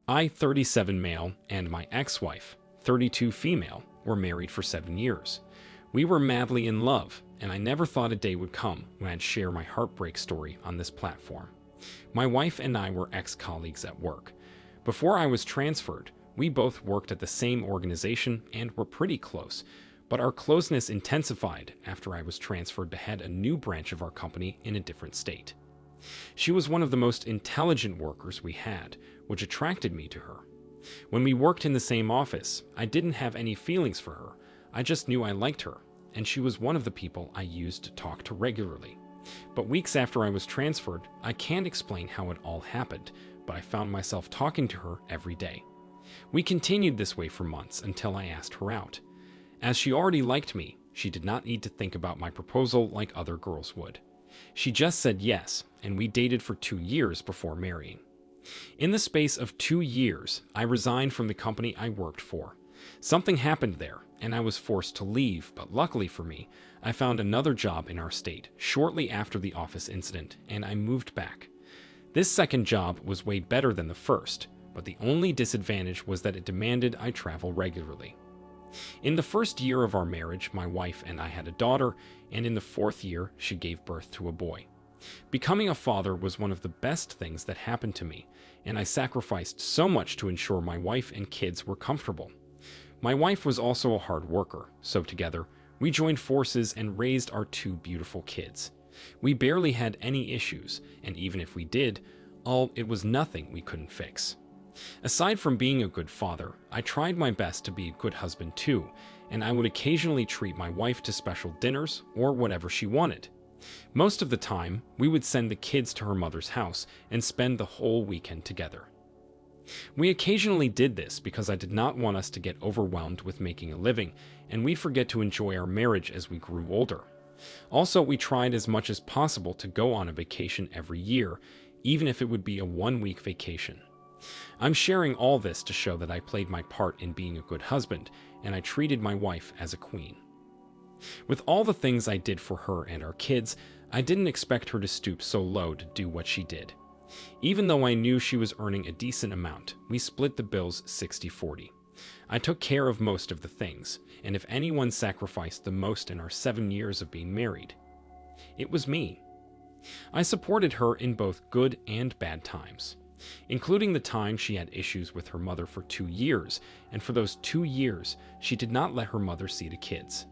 I, 37 male, and my ex-wife, 32 female, were married for 7 years. We were madly in love, and I never thought a day would come when I'd share my heartbreak story on this platform. My wife and I were ex-colleagues at work. Before I was transferred, we both worked at the same organization and were pretty close, but our closeness intensified after I was transferred to head a new branch of our company in a different state. She was one of the most intelligent workers we had, which attracted me to her. When we worked in the same office, I didn't have any feelings for her. I just knew I liked her, and she was one of the people I used to talk to regularly. But weeks after I was transferred, I can't explain how it all happened, but I found myself talking to her every day. We continued this way for months until I asked her out. As she already liked me, she did not need to think about my proposal like other girls would. She just said yes, and we dated for 2 years before marrying. In the space of 2 years, I resigned from the company I worked for. Something happened there, and I was forced to leave, but luckily for me, I found another job in our state shortly after the office incident, and I moved back. This second job was way better than the first, but the only disadvantage was that it demanded I travel regularly. In the first year of our marriage, my wife and I had a daughter, and in the 4th year, she gave birth to a boy. Becoming a father was one of the best things that happened to me, and I sacrificed so much to ensure my wife and kids were comfortable. My wife was also a hard worker, so together, we joined forces and raised our 2 beautiful kids. We barely had any issues, and even if we did, it was nothing we couldn't fix. Aside from being a good father, I tried my best to be a good husband too, and I would occasionally treat my wife to special dinners or whatever she wanted. Most of the time, we would send the kids to her mother's house and spend the whole weekend together. We occasionally did this because I did not want us to get overwhelmed with making a living, and we'd forget to enjoy our marriage as we grew older. Also, we tried as much as possible to go on a vacation every year, even if it would be a 1-week vacation. I'm sharing all this to show that I played my part in being a good husband, and I treated my wife as a queen. With all the things I did for her and our kids, I didn't expect her to stoop so low to do what she did. Even though I knew she was earning a decent amount, we split the bills 60-40. I took care of most of the things, and if anyone sacrificed the most in our 7 years of being married, it was me. I supported her in both good and bad times, including the time she had issues with her mother for 2 years, and for those 2 years, she did not let her mother see the kids.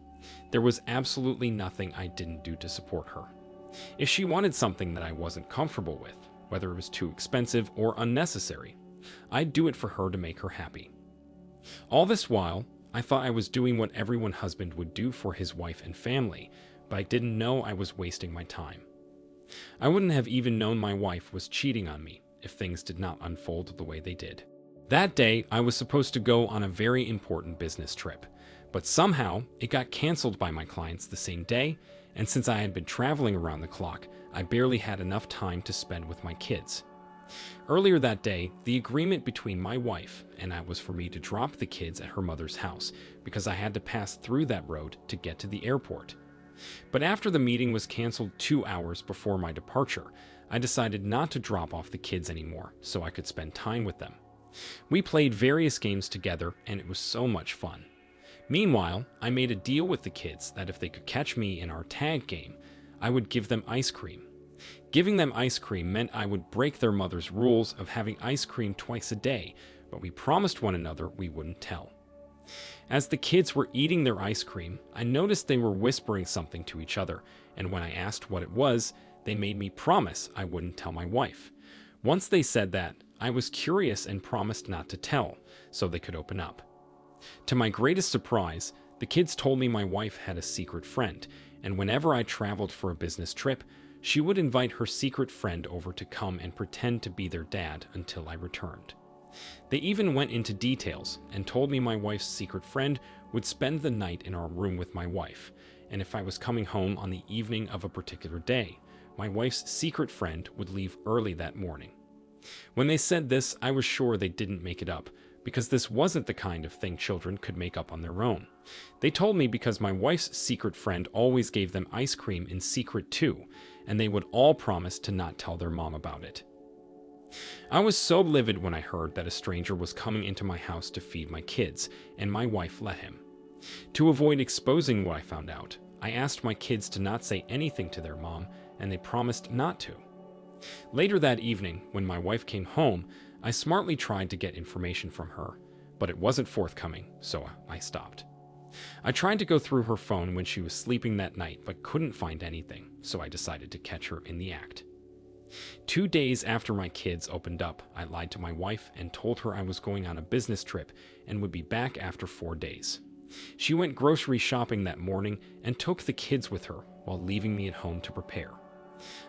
There was absolutely nothing I didn't do to support her. If she wanted something that I wasn't comfortable with, whether it was too expensive or unnecessary, I'd do it for her to make her happy. All this while, I thought I was doing what every husband would do for his wife and family, but I didn't know I was wasting my time. I wouldn't have even known my wife was cheating on me if things did not unfold the way they did. That day, I was supposed to go on a very important business trip, but somehow it got canceled by my clients the same day, and since I had been traveling around the clock, I barely had enough time to spend with my kids. Earlier that day, the agreement between my wife and I was for me to drop the kids at her mother's house because I had to pass through that road to get to the airport. But after the meeting was canceled 2 hours before my departure, I decided not to drop off the kids anymore so I could spend time with them. We played various games together, and it was so much fun. Meanwhile, I made a deal with the kids that if they could catch me in our tag game, I would give them ice cream. Giving them ice cream meant I would break their mother's rules of having ice cream twice a day, but we promised one another we wouldn't tell. As the kids were eating their ice cream, I noticed they were whispering something to each other, and when I asked what it was, they made me promise I wouldn't tell my wife. Once they said that, I was curious and promised not to tell, so they could open up. To my greatest surprise, the kids told me my wife had a secret friend, and whenever I traveled for a business trip, she would invite her secret friend over to come and pretend to be their dad until I returned. They even went into details and told me my wife's secret friend would spend the night in our room with my wife, and if I was coming home on the evening of a particular day, my wife's secret friend would leave early that morning. When they said this, I was sure they didn't make it up, because this wasn't the kind of thing children could make up on their own. They told me because my wife's secret friend always gave them ice cream in secret too, and they would all promise to not tell their mom about it. I was so livid when I heard that a stranger was coming into my house to feed my kids, and my wife let him. To avoid exposing what I found out, I asked my kids to not say anything to their mom, and they promised not to. Later that evening, when my wife came home, I smartly tried to get information from her, but it wasn't forthcoming, so I stopped. I tried to go through her phone when she was sleeping that night, but couldn't find anything, so I decided to catch her in the act. 2 days after my kids opened up, I lied to my wife and told her I was going on a business trip and would be back after 4 days. She went grocery shopping that morning and took the kids with her while leaving me at home to prepare.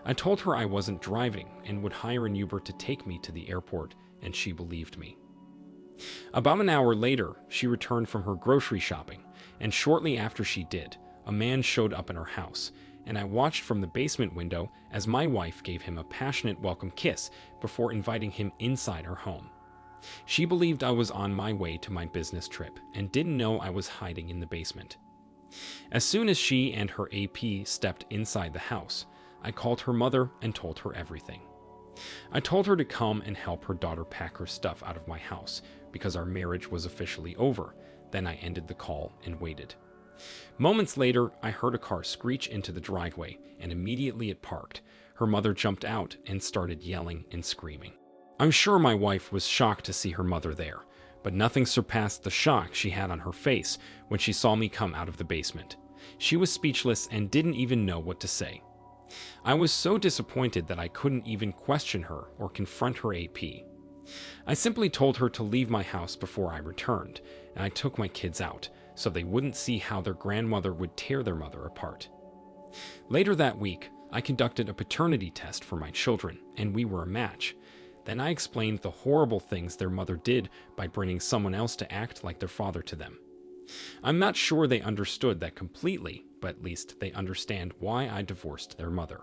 I told her I wasn't driving and would hire an Uber to take me to the airport, and she believed me. About an hour later, she returned from her grocery shopping, and shortly after she did, a man showed up in her house, and I watched from the basement window as my wife gave him a passionate welcome kiss before inviting him inside her home. She believed I was on my way to my business trip and didn't know I was hiding in the basement. As soon as she and her AP stepped inside the house, I called her mother and told her everything. I told her to come and help her daughter pack her stuff out of my house because our marriage was officially over. Then I ended the call and waited. Moments later, I heard a car screech into the driveway, and immediately it parked. Her mother jumped out and started yelling and screaming. I'm sure my wife was shocked to see her mother there, but nothing surpassed the shock she had on her face when she saw me come out of the basement. She was speechless and didn't even know what to say. I was so disappointed that I couldn't even question her or confront her AP. I simply told her to leave my house before I returned, and I took my kids out so they wouldn't see how their grandmother would tear their mother apart. Later that week, I conducted a paternity test for my children, and we were a match. Then I explained the horrible things their mother did by bringing someone else to act like their father to them. I'm not sure they understood that completely, but at least they understand why I divorced their mother.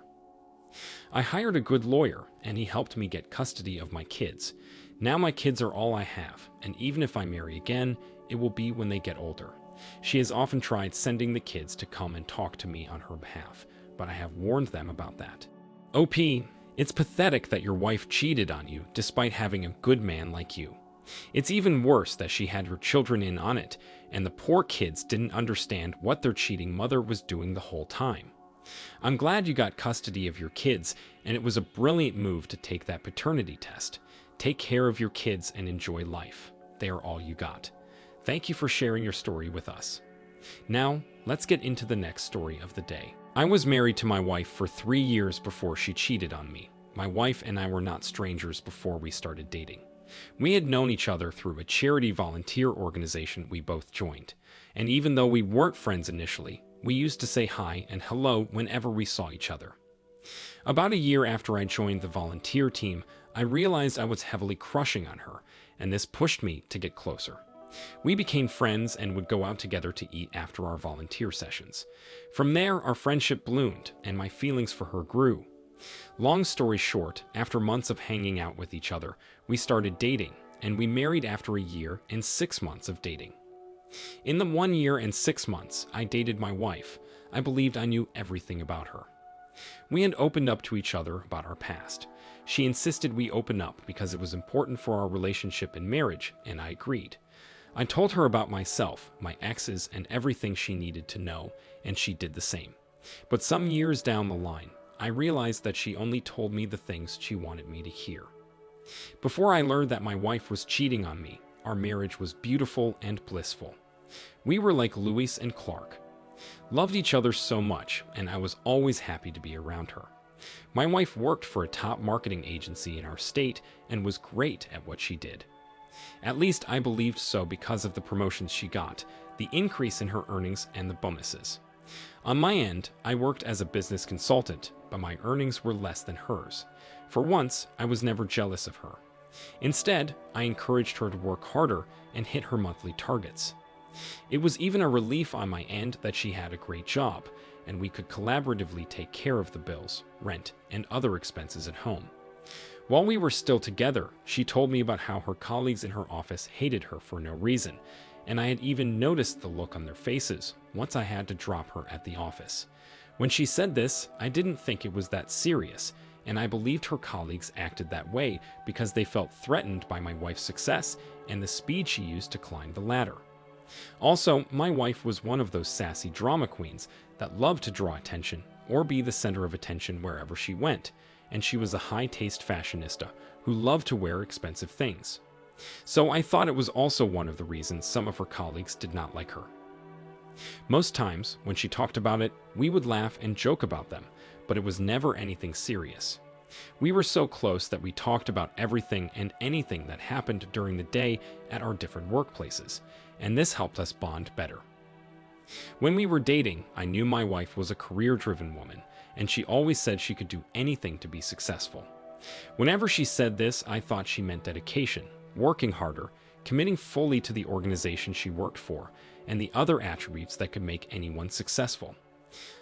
I hired a good lawyer, and he helped me get custody of my kids. Now my kids are all I have, and even if I marry again, it will be when they get older. She has often tried sending the kids to come and talk to me on her behalf, but I have warned them about that. OP, it's pathetic that your wife cheated on you despite having a good man like you. It's even worse that she had her children in on it, and the poor kids didn't understand what their cheating mother was doing the whole time. I'm glad you got custody of your kids, and it was a brilliant move to take that paternity test. Take care of your kids and enjoy life. They are all you got. Thank you for sharing your story with us. Now, let's get into the next story of the day. I was married to my wife for 3 years before she cheated on me. My wife and I were not strangers before we started dating. We had known each other through a charity volunteer organization we both joined, and even though we weren't friends initially, we used to say hi and hello whenever we saw each other. About a year after I joined the volunteer team, I realized I was heavily crushing on her, and this pushed me to get closer. We became friends and would go out together to eat after our volunteer sessions. From there, our friendship bloomed, and my feelings for her grew. Long story short, after months of hanging out with each other, we started dating, and we married after a year and 6 months of dating. In the 1 year and 6 months I dated my wife, I believed I knew everything about her. We had opened up to each other about our past. She insisted we open up because it was important for our relationship and marriage, and I agreed. I told her about myself, my exes, and everything she needed to know, and she did the same. But some years down the line, I realized that she only told me the things she wanted me to hear. Before I learned that my wife was cheating on me, our marriage was beautiful and blissful. We were like Lewis and Clark. Loved each other so much, and I was always happy to be around her. My wife worked for a top marketing agency in our state and was great at what she did. At least I believed so because of the promotions she got, the increase in her earnings, and the bonuses. On my end, I worked as a business consultant, but my earnings were less than hers. For once, I was never jealous of her. Instead, I encouraged her to work harder and hit her monthly targets. It was even a relief on my end that she had a great job, and we could collaboratively take care of the bills, rent, and other expenses at home. While we were still together, she told me about how her colleagues in her office hated her for no reason, and I had even noticed the look on their faces once I had to drop her at the office. When she said this, I didn't think it was that serious, and I believed her colleagues acted that way because they felt threatened by my wife's success and the speed she used to climb the ladder. Also, my wife was one of those sassy drama queens that loved to draw attention or be the center of attention wherever she went, and she was a high-taste fashionista who loved to wear expensive things. So I thought it was also one of the reasons some of her colleagues did not like her. Most times, when she talked about it, we would laugh and joke about them, but it was never anything serious. We were so close that we talked about everything and anything that happened during the day at our different workplaces, and this helped us bond better. When we were dating, I knew my wife was a career-driven woman, and she always said she could do anything to be successful. Whenever she said this, I thought she meant dedication, working harder, committing fully to the organization she worked for, and the other attributes that could make anyone successful.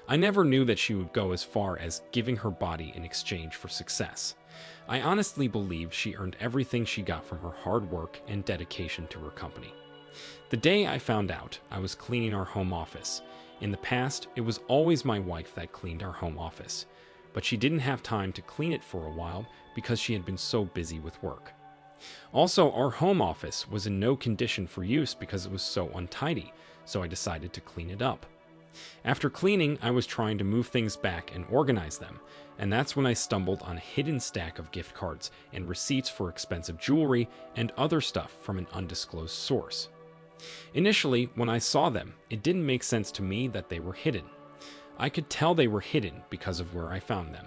I never knew that she would go as far as giving her body in exchange for success. I honestly believed she earned everything she got from her hard work and dedication to her company. The day I found out, I was cleaning our home office. In the past, it was always my wife that cleaned our home office, but she didn't have time to clean it for a while because she had been so busy with work. Also, our home office was in no condition for use because it was so untidy, so I decided to clean it up. After cleaning, I was trying to move things back and organize them, and that's when I stumbled on a hidden stack of gift cards and receipts for expensive jewelry and other stuff from an undisclosed source. Initially, when I saw them, it didn't make sense to me that they were hidden. I could tell they were hidden because of where I found them.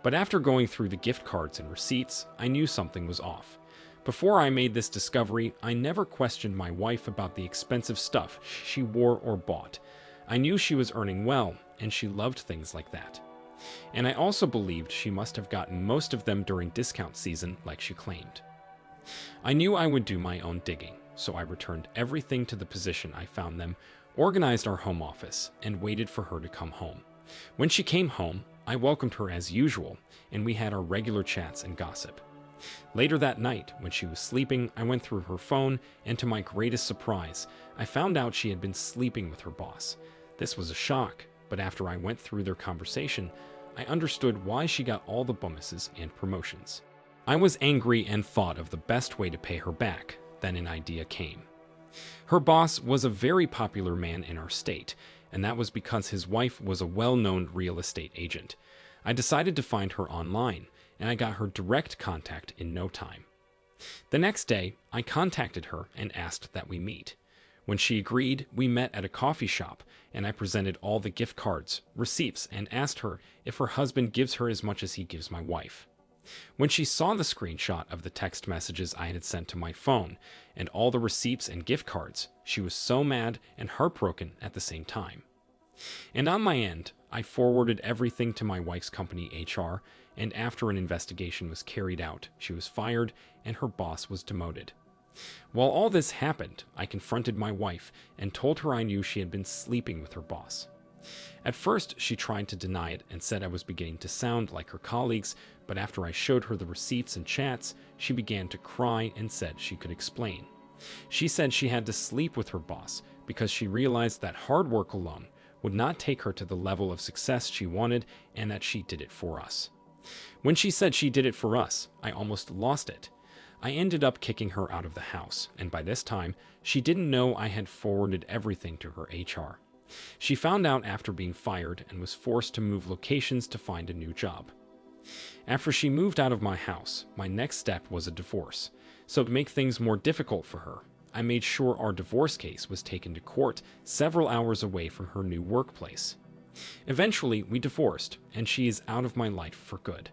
But after going through the gift cards and receipts, I knew something was off. Before I made this discovery, I never questioned my wife about the expensive stuff she wore or bought. I knew she was earning well, and she loved things like that. And I also believed she must have gotten most of them during discount season like she claimed. I knew I would do my own digging, so I returned everything to the position I found them, organized our home office, and waited for her to come home. When she came home, I welcomed her as usual, and we had our regular chats and gossip. Later that night, when she was sleeping, I went through her phone, and to my greatest surprise, I found out she had been sleeping with her boss. This was a shock, but after I went through their conversation, I understood why she got all the bonuses and promotions. I was angry and thought of the best way to pay her back. Then an idea came. Her boss was a very popular man in our state, and that was because his wife was a well-known real estate agent. I decided to find her online, and I got her direct contact in no time. The next day, I contacted her and asked that we meet. When she agreed, we met at a coffee shop, and I presented all the gift cards, receipts, and asked her if her husband gives her as much as he gives my wife. When she saw the screenshot of the text messages I had sent to my phone and all the receipts and gift cards, she was so mad and heartbroken at the same time. And on my end, I forwarded everything to my wife's company HR, and after an investigation was carried out, she was fired and her boss was demoted. While all this happened, I confronted my wife and told her I knew she had been sleeping with her boss. At first, she tried to deny it and said I was beginning to sound like her colleagues, but after I showed her the receipts and chats, she began to cry and said she could explain. She said she had to sleep with her boss because she realized that hard work alone would not take her to the level of success she wanted and that she did it for us. When she said she did it for us, I almost lost it. I ended up kicking her out of the house, and by this time, she didn't know I had forwarded everything to her HR. She found out after being fired and was forced to move locations to find a new job. After she moved out of my house, my next step was a divorce. So to make things more difficult for her, I made sure our divorce case was taken to court several hours away from her new workplace. Eventually, we divorced, and she is out of my life for good.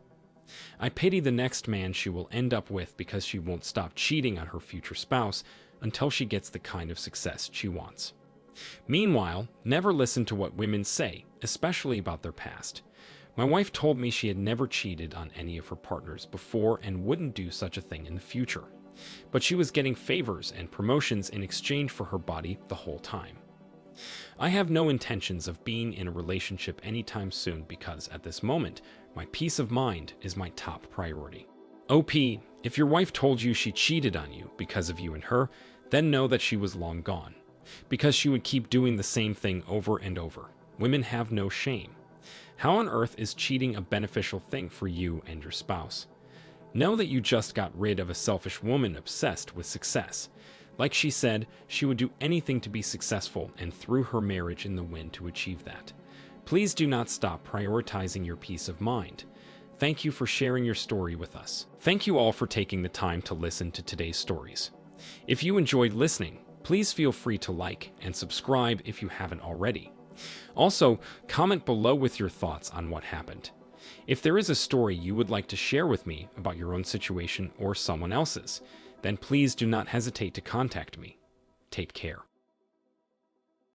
I pity the next man she will end up with because she won't stop cheating on her future spouse until she gets the kind of success she wants. Meanwhile, never listen to what women say, especially about their past. My wife told me she had never cheated on any of her partners before and wouldn't do such a thing in the future. But she was getting favors and promotions in exchange for her body the whole time. I have no intentions of being in a relationship anytime soon because, at this moment, my peace of mind is my top priority. OP, if your wife told you she cheated on you because of you and her, then know that she was long gone. Because she would keep doing the same thing over and over. Women have no shame. How on earth is cheating a beneficial thing for you and your spouse? Know that you just got rid of a selfish woman obsessed with success. Like she said, she would do anything to be successful and threw her marriage in the wind to achieve that. Please do not stop prioritizing your peace of mind. Thank you for sharing your story with us. Thank you all for taking the time to listen to today's stories. If you enjoyed listening, please feel free to like and subscribe if you haven't already. Also, comment below with your thoughts on what happened. If there is a story you would like to share with me about your own situation or someone else's, then please do not hesitate to contact me. Take care.